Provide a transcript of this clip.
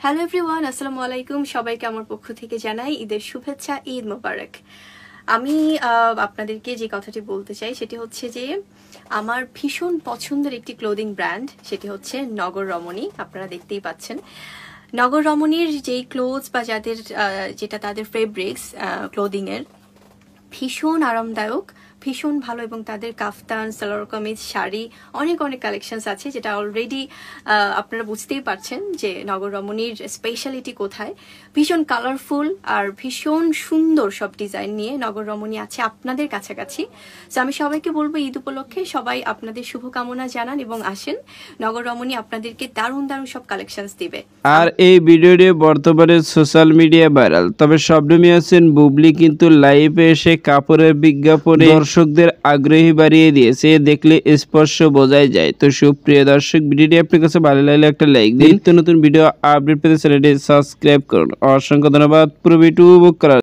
Hello everyone, আসসালামু আলাইকুম। সবাইকে আমার পক্ষ থেকে জানাই ঈদের শুভেচ্ছা, ঈদ মোবারক। আমি আপনাদেরকে যে কথাটি বলতে চাই সেটি হচ্ছে যে আমার ভীষণ পছন্দের একটি ক্লোদিং ব্র্যান্ড, সেটি হচ্ছে নগর রমণী। আপনারা দেখতেই পাচ্ছেন নগর রমণীর যেই ক্লোথস বা যেটা তাদের ফেব্রিক্স ক্লোদিংয়ের ভীষণ আরামদায়ক, ভীষণ ভালো, এবং তাদের কাফতান, সালোয়ার কামিজ, শাড়ি অনেক কালেকশনস আছে, যেটা অলরেডি আপনারা বুঝতেই পারছেন যে নগর রমণীর স্পেশালিটি কোথায়। ভীষণ কালারফুল আর ভীষণ সুন্দর সব ডিজাইন নিয়ে নগর রমণী আছে আপনাদের কাছাকাছি। সো আমি সবাইকে বলবো ঈদ উপলক্ষে সবাই আপনাদের শুভকামনা জানান এবং আসেন। নগর রমণী আপনাদেরকে দারুণ সব কালেকশনস দিবে। আর এই ভিডিওটি বর্তমানে সোশ্যাল মিডিয়া ভাইরাল, তবে শবনমী আছেন বুবলি কিন্তু লাইভে এসে কাপড়ের বিজ্ঞাপনে দর্শকদের আগ্রহী বাড়িয়ে দিয়েছে, দেখলে স্পষ্ট বোঝাই যায়। তো সুপ্রিয় দর্শক, ভিডিওটি আপনার কাছে ভালো লাগলে একটা লাইক দিন, নতুন ভিডিও আপডেট পেতে চ্যানেলটি সাবস্ক্রাইব করুন। অসংখ্য ধন্যবাদ পুরো ভিডিও উপভোগ করার